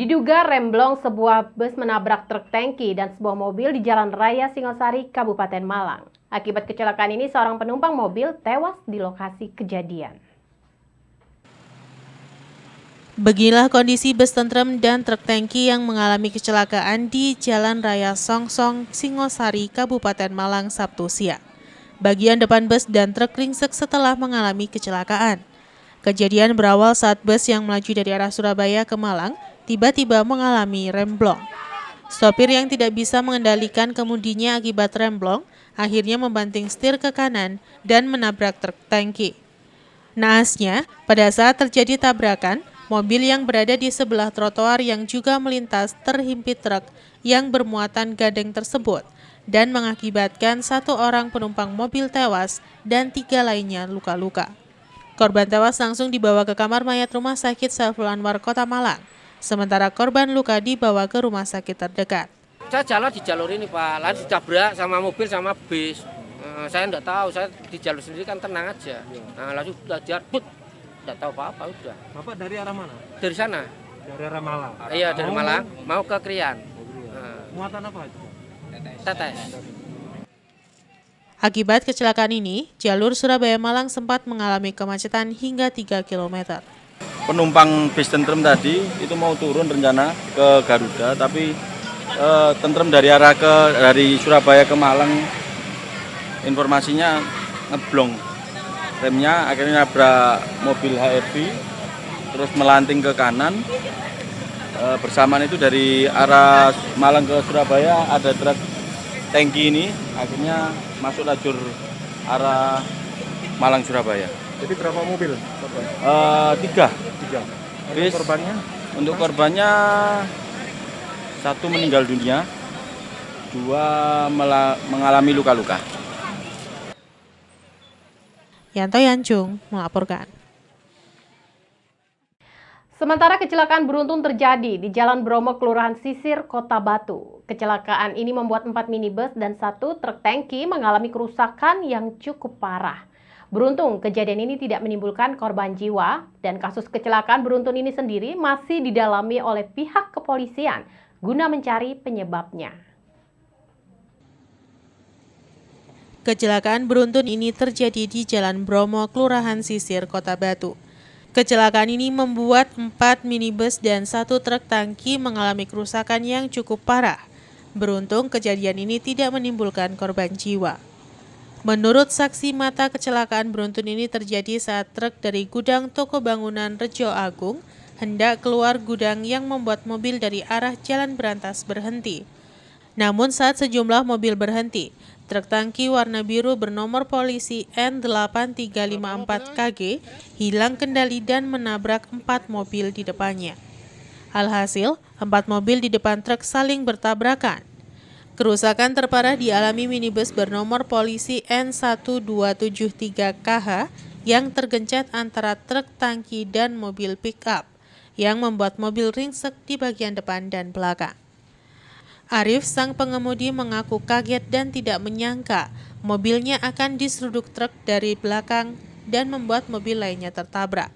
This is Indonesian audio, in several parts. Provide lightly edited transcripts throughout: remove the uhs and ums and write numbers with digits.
Diduga remblong sebuah bus menabrak truk tangki dan sebuah mobil di Jalan Raya Singosari, Kabupaten Malang. Akibat kecelakaan ini, seorang penumpang mobil tewas di lokasi kejadian. Beginilah kondisi bus tentrem dan truk tangki yang mengalami kecelakaan di Jalan Raya Songsong, Singosari, Kabupaten Malang, Sabtu siang. Bagian depan bus dan truk ringsek setelah mengalami kecelakaan. Kejadian berawal saat bus yang melaju dari arah Surabaya ke Malang tiba-tiba mengalami remblong. Sopir yang tidak bisa mengendalikan kemudinya akibat remblong akhirnya membanting setir ke kanan dan menabrak truk tangki. Naasnya, pada saat terjadi tabrakan, mobil yang berada di sebelah trotoar yang juga melintas terhimpit truk yang bermuatan gading tersebut dan mengakibatkan satu orang penumpang mobil tewas dan 3 lainnya luka-luka. Korban tewas langsung dibawa ke kamar mayat Rumah Sakit Saiful Anwar, Kota Malang. Sementara korban luka dibawa ke rumah sakit terdekat. Saya jalan di jalur ini Pak, lalu ditabrak sama mobil sama bis. Saya enggak tahu, saya di jalur sendiri kan tenang aja. Lalu udah jarbut, enggak tahu apa-apa udah. Bapak dari arah mana? Dari sana. Dari arah Malang? Iya dari Malang, mau ke Krian. Muatan apa itu? Tetes. Akibat kecelakaan ini, jalur Surabaya-Malang sempat mengalami kemacetan hingga 3 km. Penumpang bis tentrem tadi itu mau turun rencana ke Garuda, tapi tentrem dari Surabaya ke Malang informasinya ngeblong remnya, akhirnya nabrak mobil HRV terus melanting ke kanan. Bersamaan itu dari arah Malang ke Surabaya ada truk tangki ini akhirnya masuk lajur arah Malang Surabaya. Jadi berapa mobil? 3. Bis, untuk korbannya 1 meninggal dunia, 2 mengalami luka-luka. Yanto Yanjung melaporkan. Sementara kecelakaan beruntun terjadi di Jalan Bromo, Kelurahan Sisir, Kota Batu. Kecelakaan ini membuat 4 minibus dan 1 truk tangki mengalami kerusakan yang cukup parah. Beruntung kejadian ini tidak menimbulkan korban jiwa dan kasus kecelakaan beruntun ini sendiri masih didalami oleh pihak kepolisian guna mencari penyebabnya. Kecelakaan beruntun ini terjadi di Jalan Bromo, Kelurahan Sisir, Kota Batu. Kecelakaan ini membuat 4 minibus dan 1 truk tangki mengalami kerusakan yang cukup parah. Beruntung kejadian ini tidak menimbulkan korban jiwa. Menurut saksi mata, kecelakaan beruntun ini terjadi saat truk dari gudang toko bangunan Rejo Agung hendak keluar gudang yang membuat mobil dari arah Jalan Berantas berhenti. Namun saat sejumlah mobil berhenti, truk tangki warna biru bernomor polisi N8354KG hilang kendali dan menabrak 4 mobil di depannya. Alhasil, 4 mobil di depan truk saling bertabrakan. Kerusakan terparah dialami minibus bernomor polisi N1273KH yang tergencet antara truk tangki dan mobil pick-up, yang membuat mobil ringsek di bagian depan dan belakang. Arif, sang pengemudi, mengaku kaget dan tidak menyangka mobilnya akan diseruduk truk dari belakang dan membuat mobil lainnya tertabrak.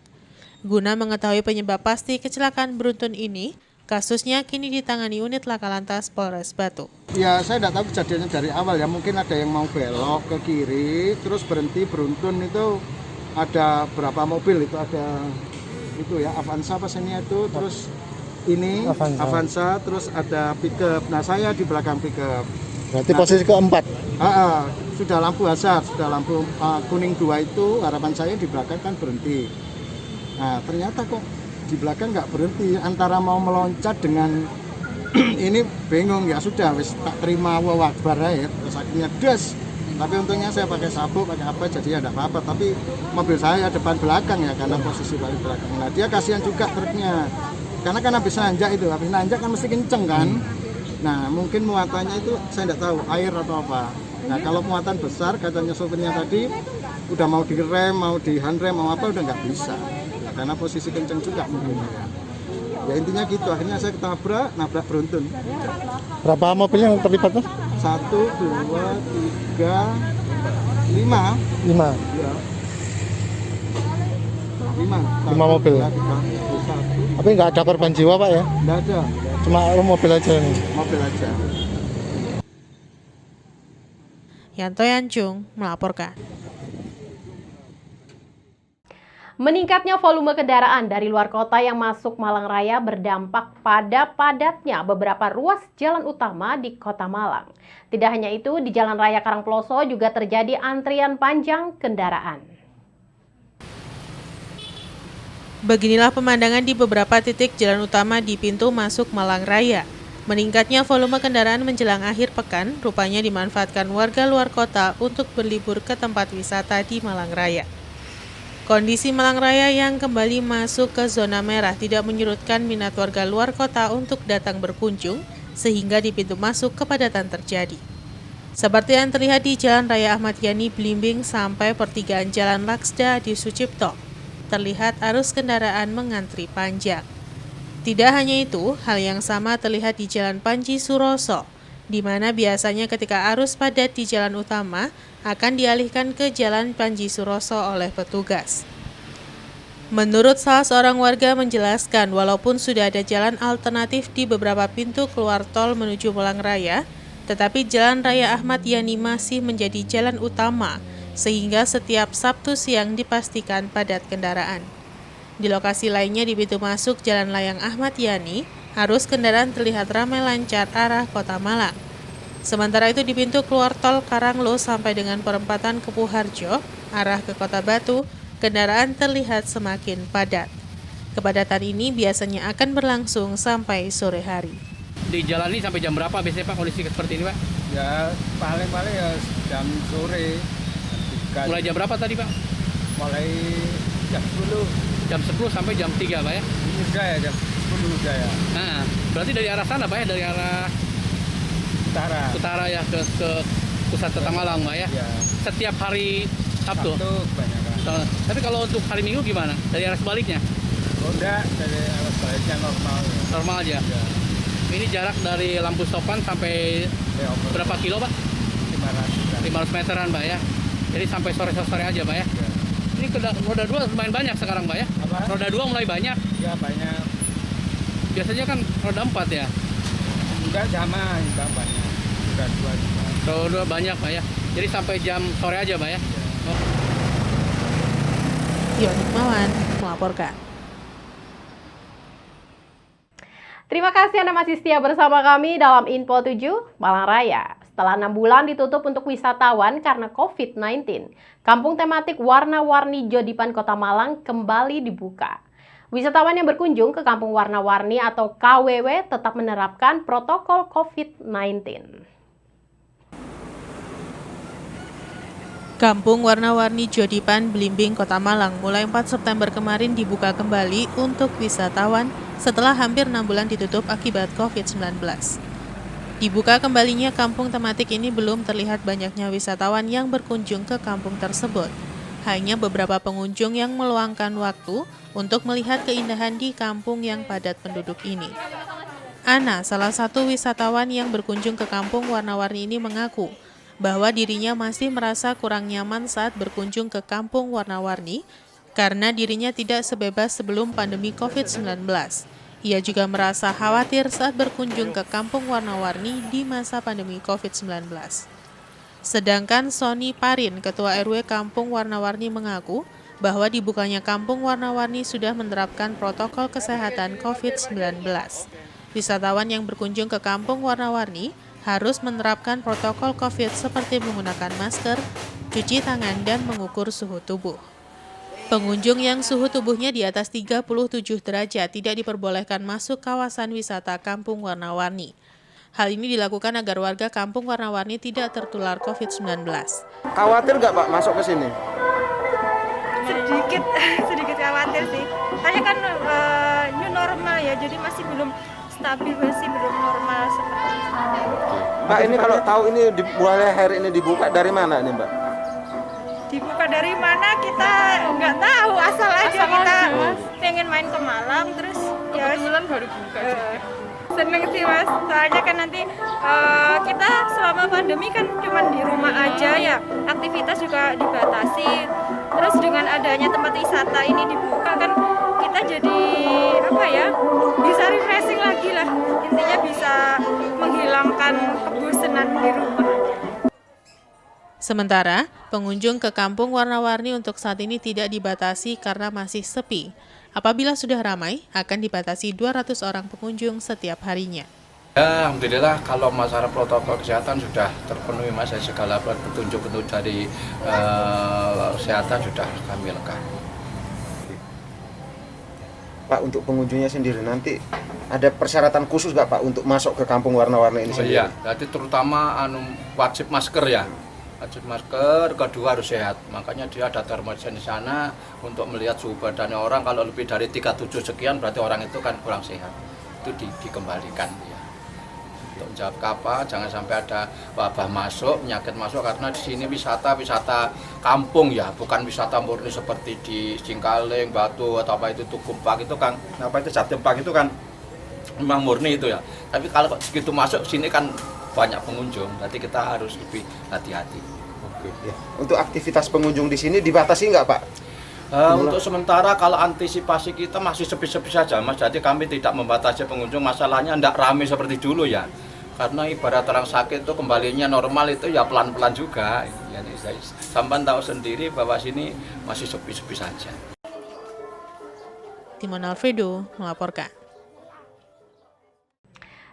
Guna mengetahui penyebab pasti kecelakaan beruntun ini, kasusnya kini ditangani unit Laka Lantas Polres Batu. Ya, saya tidak tahu kejadiannya dari awal ya. Mungkin ada yang mau belok ke kiri, terus berhenti beruntun itu ada berapa mobil itu ada itu ya Avanza apa sini itu, terus ini Avanza, terus ada pickup. Nah, saya di belakang pickup. Berarti posisi keempat. Sudah lampu hazard, sudah lampu kuning 2 itu, harapan saya di belakang kan berhenti. Nah, ternyata kok di belakang nggak berhenti, antara mau meloncat dengan ini bingung, ya sudah wis tak terima Allahu Akbar ya, terus akhirnya das. Tapi untungnya saya pakai sabuk, pakai apa, jadi ya enggak apa-apa. Tapi mobil saya depan belakang ya, karena posisi paling belakang. Nah, dia kasihan juga truknya, karena kan habis nanjak kan mesti kenceng kan. Nah, mungkin muatannya itu saya enggak tahu air atau apa. Nah, kalau muatan besar katanya sopirnya tadi udah mau direm, mau dihandrem, mau apa udah nggak bisa. Karena posisi kenceng juga mungkin ya intinya gitu, akhirnya saya ketabrak, nabrak beruntun. Berapa mobil yang terlibat, Mas? 1, 2, 3, 5 5. ya. 5 5 mobil. 3, Tapi nggak ada korban jiwa Pak ya? Nggak ada, Cuma mobil aja nih. mobil aja. Yanto Yancung melaporkan. Meningkatnya volume kendaraan dari luar kota yang masuk Malang Raya berdampak pada padatnya beberapa ruas jalan utama di Kota Malang. Tidak hanya itu, di Jalan Raya Karangploso juga terjadi antrian panjang kendaraan. Beginilah pemandangan di beberapa titik jalan utama di pintu masuk Malang Raya. Meningkatnya volume kendaraan menjelang akhir pekan rupanya dimanfaatkan warga luar kota untuk berlibur ke tempat wisata di Malang Raya. Kondisi Malang Raya yang kembali masuk ke zona merah tidak menyurutkan minat warga luar kota untuk datang berkunjung, sehingga di pintu masuk kepadatan terjadi. Seperti yang terlihat di Jalan Raya Ahmad Yani Blimbing sampai pertigaan Jalan Laksda di Sucipto, terlihat arus kendaraan mengantri panjang. Tidak hanya itu, hal yang sama terlihat di Jalan Panji Suroso, di mana biasanya ketika arus padat di jalan utama akan dialihkan ke Jalan Panji Suroso oleh petugas. Menurut salah seorang warga menjelaskan, walaupun sudah ada jalan alternatif di beberapa pintu keluar tol menuju Malang Raya, tetapi Jalan Raya Ahmad Yani masih menjadi jalan utama, sehingga setiap Sabtu siang dipastikan padat kendaraan. Di lokasi lainnya di pintu masuk Jalan Layang Ahmad Yani, arus kendaraan terlihat ramai lancar arah Kota Malang. Sementara itu di pintu keluar tol Karanglo sampai dengan perempatan Kepuharjo, arah ke Kota Batu, kendaraan terlihat semakin padat. Kepadatan ini biasanya akan berlangsung sampai sore hari. Di jalan ini sampai jam berapa biasanya Pak kondisi seperti ini Pak? Ya paling-paling ya jam sore. Mulai jam berapa tadi Pak? Mulai jam 10. Jam 10 sampai jam 3 Pak ya? Ini udah ya jam 10 udah ya. Nah, berarti dari arah sana Pak ya? Dari arah utara ya ke pusat kota Malang Pak ya? Ya. Setiap hari Sabtu? Kebanyakan. Tapi kalau untuk hari Minggu gimana? Dari arah sebaliknya? Oh enggak, dari arah sebaliknya normal ya. Normal aja? Ya. Ini jarak dari lampu stopan sampai Ya, berapa kilo Pak? 500 meteran Pak ya? Jadi sampai sore-sore aja Pak ya? Ya. Ini roda 2 lumayan banyak sekarang Pak ya? Apa? Roda 2 mulai banyak? Ya banyak. Biasanya kan roda 4 ya? Enggak sama, enggak banyak. Udah 2 juga. Roda 2 banyak Pak ya? Jadi sampai jam sore aja Pak ya? Oh. Yon Hikmawan melaporkan. Terima kasih Anda masih setia bersama kami dalam Info 7 Malang Raya. Setelah 6 bulan ditutup untuk wisatawan karena COVID-19, kampung tematik warna-warni Jodipan Kota Malang kembali dibuka. Wisatawan yang berkunjung ke Kampung Warna-Warni atau KWW tetap menerapkan protokol COVID-19. Kampung Warna-Warni Jodipan Blimbing Kota Malang mulai 4 September kemarin dibuka kembali untuk wisatawan setelah hampir 6 bulan ditutup akibat COVID-19. Dibuka kembalinya kampung tematik ini belum terlihat banyaknya wisatawan yang berkunjung ke kampung tersebut. Hanya beberapa pengunjung yang meluangkan waktu untuk melihat keindahan di kampung yang padat penduduk ini. Ana, salah satu wisatawan yang berkunjung ke Kampung Warna-Warni ini mengaku bahwa dirinya masih merasa kurang nyaman saat berkunjung ke Kampung Warna-Warni karena dirinya tidak sebebas sebelum pandemi COVID-19. Ia juga merasa khawatir saat berkunjung ke Kampung Warna-Warni di masa pandemi COVID-19. Sedangkan Sony Parin, Ketua RW Kampung Warna-Warni mengaku bahwa dibukanya Kampung Warna-Warni sudah menerapkan protokol kesehatan COVID-19. Wisatawan yang berkunjung ke Kampung Warna-Warni harus menerapkan protokol COVID seperti menggunakan masker, cuci tangan, dan mengukur suhu tubuh. Pengunjung yang suhu tubuhnya di atas 37 derajat tidak diperbolehkan masuk kawasan wisata Kampung Warna-Warni. Hal ini dilakukan agar warga Kampung Warna-Warni tidak tertular COVID-19. Khawatir nggak Pak masuk ke sini? Sedikit khawatir sih. Hanya kan new normal ya, jadi masih belum stabil, masih belum normal seperti itu. Mbak, ini kalau tahu ini mulai hari ini dibuka dari mana nih Mbak? Dibuka dari mana kita nggak tahu, asal aja kita pengen main ke Malang terus ya kebetulan baru buka juga. Seneng sih Mas, soalnya kan nanti kita selama pandemi kan cuma di rumah aja ya, aktivitas juga dibatasi. Terus dengan adanya tempat wisata ini dibuka kan kita jadi bisa refreshing lagi lah, intinya bisa menghilangkan kebosanan di rumah. Sementara, pengunjung ke Kampung Warna-Warni untuk saat ini tidak dibatasi karena masih sepi. Apabila sudah ramai, akan dibatasi 200 orang pengunjung setiap harinya. Ya, alhamdulillah kalau masalah protokol kesehatan sudah terpenuhi, Mas. Segala petunjuk-petunjuk dari kesehatan sudah kami lengkapi. Pak, untuk pengunjungnya sendiri nanti ada persyaratan khusus nggak Pak untuk masuk ke Kampung Warna-Warni ini sendiri? Iya, jadi terutama wajib masker ya. Wajib masker, kedua harus sehat. Makanya dia ada termometer di sana untuk melihat suhu badannya orang. Kalau lebih dari 37 sekian berarti orang itu kan kurang sehat. Itu dikembalikan ya. Untuk menjawab apa, jangan sampai ada wabah masuk, penyakit masuk, karena di sini wisata kampung ya, bukan wisata murni seperti di Cingkaling, Batu atau apa itu Tukumpak itu kan, apa itu Jatimpak itu kan memang murni itu ya. Tapi kalau segitu masuk sini kan banyak pengunjung, jadi kita harus lebih hati-hati. Oke. Ya. Untuk aktivitas pengunjung di sini dibatasi nggak Pak? Untuk sementara kalau antisipasi kita masih sepi-sepi saja, Mas. Jadi kami tidak membatasi pengunjung. Masalahnya tidak ramai seperti dulu ya. Karena ibarat orang sakit itu kembalinya normal itu ya pelan-pelan juga. Jadi sampai tahu sendiri bahwa sini masih sepi-sepi saja. Timon Alfredo melaporkan.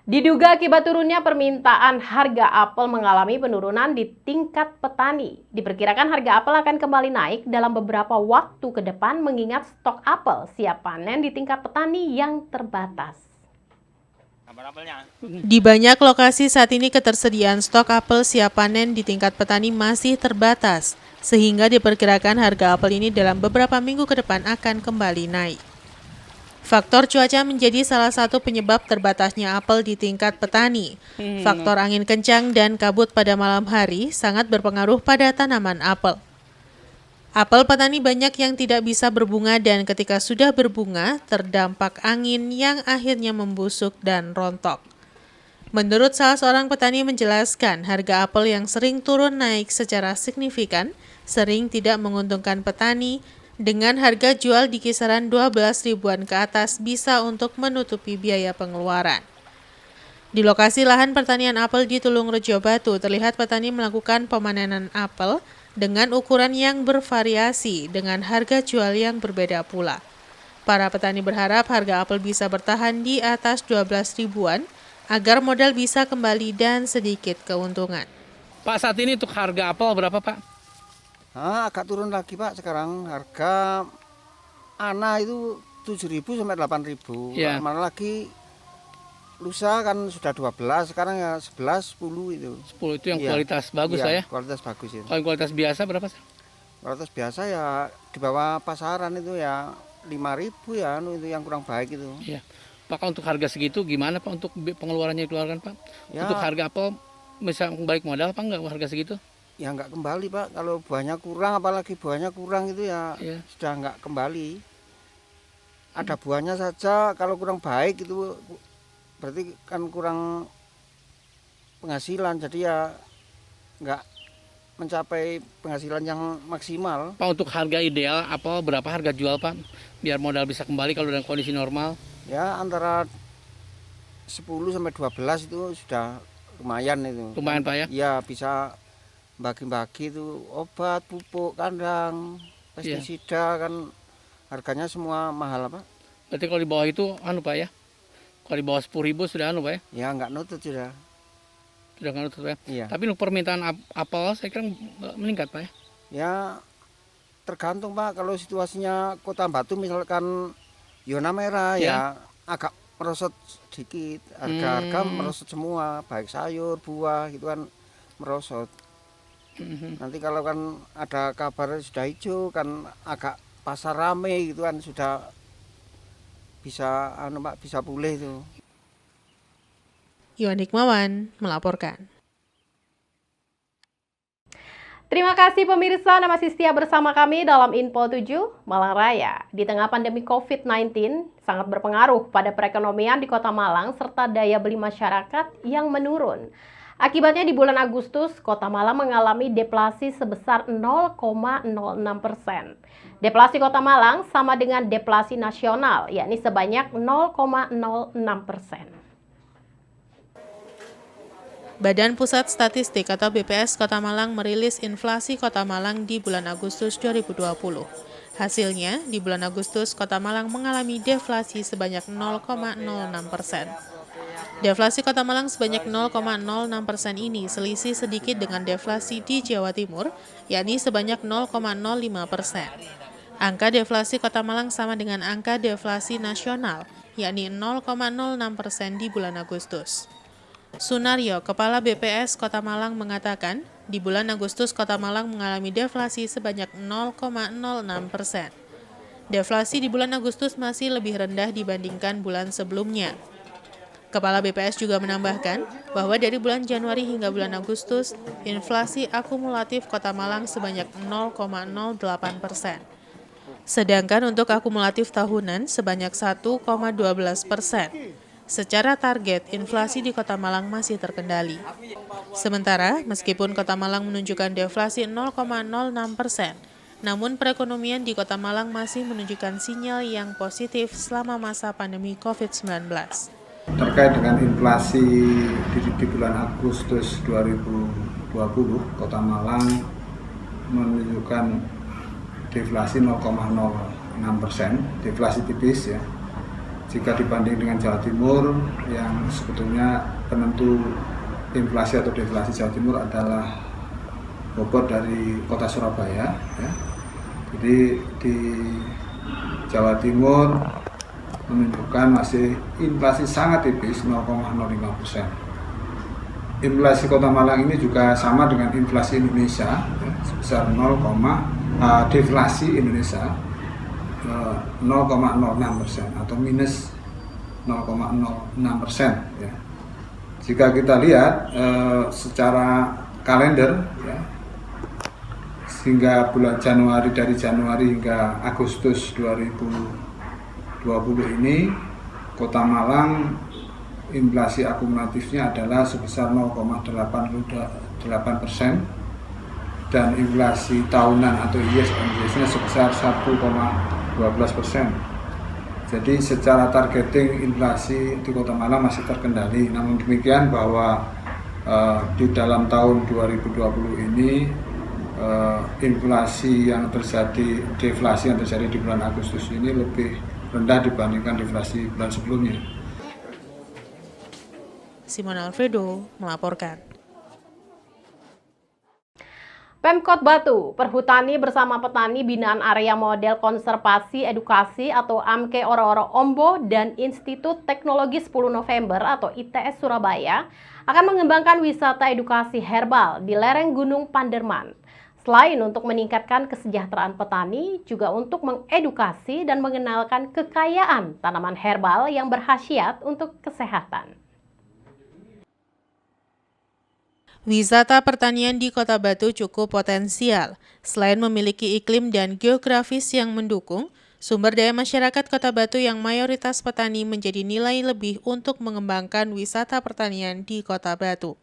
Diduga akibat turunnya permintaan, harga apel mengalami penurunan di tingkat petani. Diperkirakan harga apel akan kembali naik dalam beberapa waktu ke depan mengingat stok apel siap panen di tingkat petani yang terbatas. Di banyak lokasi saat ini ketersediaan stok apel siap panen di tingkat petani masih terbatas, sehingga diperkirakan harga apel ini dalam beberapa minggu ke depan akan kembali naik. Faktor cuaca menjadi salah satu penyebab terbatasnya apel di tingkat petani. Faktor angin kencang dan kabut pada malam hari sangat berpengaruh pada tanaman apel. Apel petani banyak yang tidak bisa berbunga dan ketika sudah berbunga terdampak angin yang akhirnya membusuk dan rontok. Menurut salah seorang petani menjelaskan, harga apel yang sering turun naik secara signifikan sering tidak menguntungkan petani. Dengan harga jual di kisaran 12 ribuan ke atas bisa untuk menutupi biaya pengeluaran. Di lokasi lahan pertanian apel di Tulungrejo Batu, terlihat petani melakukan pemanenan apel dengan ukuran yang bervariasi dengan harga jual yang berbeda pula. Para petani berharap harga apel bisa bertahan di atas 12 ribuan agar modal bisa kembali dan sedikit keuntungan. Pak, saat ini untuk harga apel berapa, Pak? Agak turun lagi Pak, sekarang harga ana itu 7.000 sampai 8.000. Ya. Mana lagi lusa kan sudah 12, sekarang ya 11, 10 itu. 10 itu yang ya. Kualitas bagus ya, ya? Kualitas bagus itu. Kalau kualitas biasa berapa sih? Kualitas biasa ya di bawah pasaran itu ya 5.000 ya, itu yang kurang baik itu. Iya. Pak, untuk harga segitu gimana Pak untuk pengeluarannya dikeluarkan Pak? Ya. Untuk harga apel bisa balik modal Pak, enggak harga segitu? Ya nggak kembali Pak, kalau buahnya kurang, apalagi buahnya kurang itu ya, sudah nggak kembali. Ada buahnya saja, kalau kurang baik itu berarti kan kurang penghasilan, jadi ya nggak mencapai penghasilan yang maksimal. Pak, untuk harga ideal apa berapa harga jual Pak, biar modal bisa kembali kalau dalam kondisi normal? Ya antara 10 sampai 12 itu sudah lumayan itu. Lumayan Pak ya? Ya bisa bagi-bagi itu obat, pupuk, kandang, pestisida kan harganya semua mahal Pak. Berarti kalau di bawah itu Pak ya? Kalau di bawah 10.000 sudah Pak ya? Ya nggak nutut sudah. Sudah nggak nutut ya? Iya. Tapi untuk permintaan apel saya kira meningkat Pak ya? Ya tergantung Pak, kalau situasinya Kota Batu misalkan zona merah ya agak merosot sedikit, harga-harga merosot semua, baik sayur, buah gitu kan merosot. Nanti kalau kan ada kabar sudah hijau kan agak pasar rame gitu kan sudah bisa Pak bisa pulih itu. Iwan Hikmawan melaporkan. Terima kasih pemirsa, Anda masih setia bersama kami dalam Info 7 Malang Raya. Di tengah pandemi COVID-19 sangat berpengaruh pada perekonomian di Kota Malang serta daya beli masyarakat yang menurun. Akibatnya di bulan Agustus, Kota Malang mengalami deflasi sebesar 0,06%. Deflasi Kota Malang sama dengan deflasi nasional, yakni sebanyak 0,06%. Badan Pusat Statistik atau BPS Kota Malang merilis inflasi Kota Malang di bulan Agustus 2020. Hasilnya, di bulan Agustus, Kota Malang mengalami deflasi sebanyak 0,06%. Deflasi Kota Malang sebanyak 0,06% ini selisih sedikit dengan deflasi di Jawa Timur, yakni sebanyak 0,05%. Angka deflasi Kota Malang sama dengan angka deflasi nasional, yakni 0,06% di bulan Agustus. Sunaryo, Kepala BPS Kota Malang mengatakan, di bulan Agustus Kota Malang mengalami deflasi sebanyak 0,06%. Deflasi di bulan Agustus masih lebih rendah dibandingkan bulan sebelumnya. Kepala BPS juga menambahkan bahwa dari bulan Januari hingga bulan Agustus, inflasi akumulatif Kota Malang sebanyak 0,08%. Sedangkan untuk akumulatif tahunan sebanyak 1,12%. Secara target, inflasi di Kota Malang masih terkendali. Sementara, meskipun Kota Malang menunjukkan deflasi 0,06%, namun perekonomian di Kota Malang masih menunjukkan sinyal yang positif selama masa pandemi COVID-19. Terkait dengan inflasi di bulan Agustus 2020, Kota Malang menunjukkan deflasi 0,06%, deflasi tipis ya. Jika dibanding dengan Jawa Timur yang sebetulnya penentu inflasi atau deflasi Jawa Timur adalah bobot dari Kota Surabaya ya. Jadi di Jawa Timur menunjukkan masih inflasi sangat tipis 0,05%. Inflasi Kota Malang ini juga sama dengan inflasi Indonesia ya, sebesar deflasi Indonesia 0,06% atau minus 0,06% ya. Jika kita lihat secara kalender ya, sehingga bulan Januari, dari Januari hingga Agustus 2020 ini Kota Malang inflasi akumulatifnya adalah sebesar 0,88% dan inflasi tahunan atau year-on-year-nya sebesar 1,12%. Jadi secara targeting inflasi di Kota Malang masih terkendali. Namun demikian bahwa di dalam tahun 2020 ini inflasi yang terjadi, deflasi yang terjadi di bulan Agustus ini lebih rendah dibandingkan deflasi bulan sebelumnya. Simon Alfredo melaporkan. Pemkot Batu, Perhutani bersama petani binaan Area Model Konservasi Edukasi atau AMKE Oro-Oro Ombo dan Institut Teknologi 10 November atau ITS Surabaya akan mengembangkan wisata edukasi herbal di lereng Gunung Panderman. Selain untuk meningkatkan kesejahteraan petani, juga untuk mengedukasi dan mengenalkan kekayaan tanaman herbal yang berkhasiat untuk kesehatan. Wisata pertanian di Kota Batu cukup potensial. Selain memiliki iklim dan geografis yang mendukung, sumber daya masyarakat Kota Batu yang mayoritas petani menjadi nilai lebih untuk mengembangkan wisata pertanian di Kota Batu.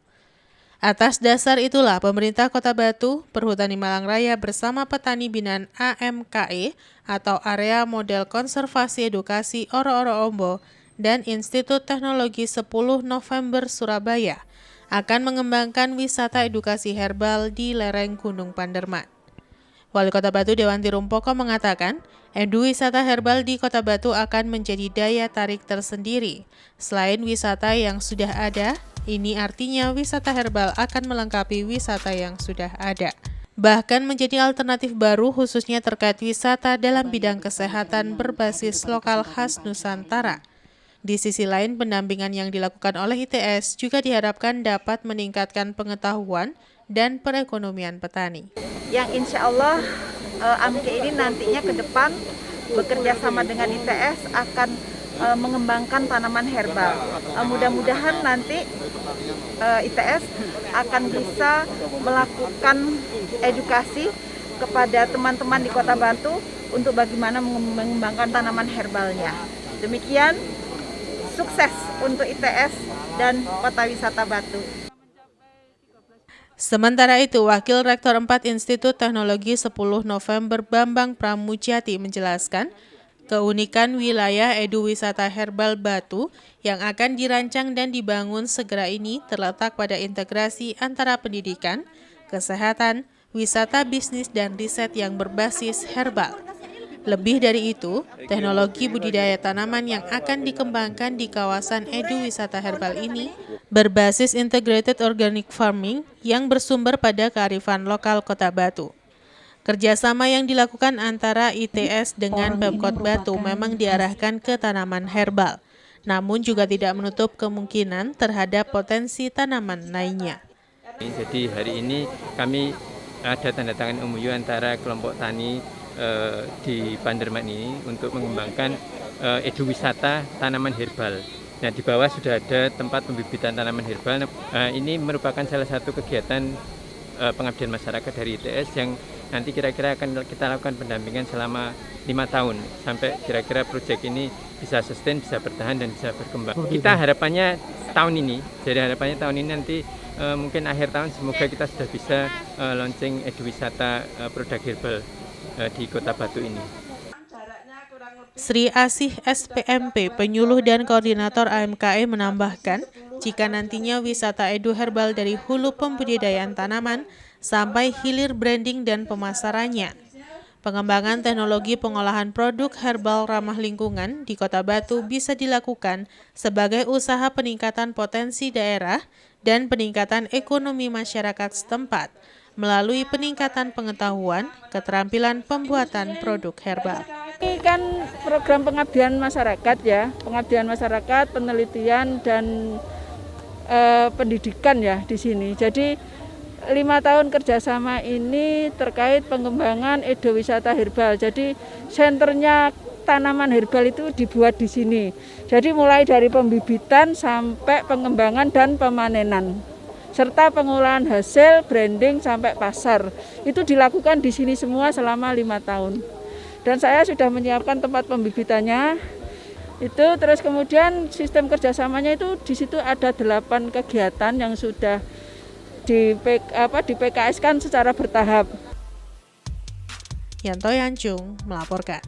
Atas dasar itulah pemerintah Kota Batu, Perhutani Malang Raya bersama petani binaan AMKE atau Area Model Konservasi Edukasi Oro-Oro Ombo dan Institut Teknologi 10 November Surabaya akan mengembangkan wisata edukasi herbal di lereng Gunung Panderman. Wali Kota Batu Dewanti Rumpoko mengatakan, wisata herbal di Kota Batu akan menjadi daya tarik tersendiri. Selain wisata yang sudah ada, ini artinya wisata herbal akan melengkapi wisata yang sudah ada. Bahkan menjadi alternatif baru khususnya terkait wisata dalam bidang kesehatan berbasis lokal khas Nusantara. Di sisi lain, pendampingan yang dilakukan oleh ITS juga diharapkan dapat meningkatkan pengetahuan dan perekonomian petani. Yang insya Allah AMKE ini nantinya ke depan bekerja sama dengan ITS akan mengembangkan tanaman herbal. Mudah-mudahan nanti ITS akan bisa melakukan edukasi kepada teman-teman di Kota Batu untuk bagaimana mengembangkan tanaman herbalnya. Demikian. Sukses untuk ITS dan Kota Wisata Batu. Sementara itu, Wakil Rektor 4 Institut Teknologi 10 November Bambang Pramujati menjelaskan, keunikan wilayah eduwisata herbal Batu yang akan dirancang dan dibangun segera ini terletak pada integrasi antara pendidikan, kesehatan, wisata bisnis dan riset yang berbasis herbal. Lebih dari itu, teknologi budidaya tanaman yang akan dikembangkan di kawasan eduwisata herbal ini berbasis integrated organic farming yang bersumber pada kearifan lokal Kota Batu. Kerjasama yang dilakukan antara ITS dengan Pemkot Batu memang diarahkan ke tanaman herbal, namun juga tidak menutup kemungkinan terhadap potensi tanaman lainnya. Jadi hari ini kami ada tanda tangan MOU antara kelompok tani di Panderman ini untuk mengembangkan eduwisata tanaman herbal. Nah, di bawah sudah ada tempat pembibitan tanaman herbal. Ini merupakan salah satu kegiatan pengabdian masyarakat dari ITS yang nanti kira-kira akan kita lakukan pendampingan selama 5 tahun sampai kira-kira proyek ini bisa sustain, bisa bertahan dan bisa berkembang. Kita harapannya tahun ini, jadi harapannya tahun ini nanti mungkin akhir tahun semoga kita sudah bisa launching eduwisata produk herbal di Kota Batu ini. Sri Asih SPMP, penyuluh dan koordinator AMKE menambahkan, jika nantinya wisata edu herbal dari hulu pembudidayaan tanaman sampai hilir branding dan pemasarannya, pengembangan teknologi pengolahan produk herbal ramah lingkungan di Kota Batu bisa dilakukan sebagai usaha peningkatan potensi daerah dan peningkatan ekonomi masyarakat setempat melalui peningkatan pengetahuan, keterampilan pembuatan produk herbal. Ini kan program pengabdian masyarakat ya, pengabdian masyarakat, penelitian dan pendidikan ya di sini. Jadi 5 tahun kerjasama ini terkait pengembangan eduwisata herbal. Jadi senternya tanaman herbal itu dibuat di sini. Jadi mulai dari pembibitan sampai pengembangan dan pemanenan, serta pengolahan hasil, branding sampai pasar. Itu dilakukan di sini semua selama 5 tahun. Dan saya sudah menyiapkan tempat pembibitannya. Itu terus kemudian sistem kerjasamanya itu di situ ada 8 kegiatan yang sudah di PKS-kan secara bertahap. Yanto Yancung melaporkan.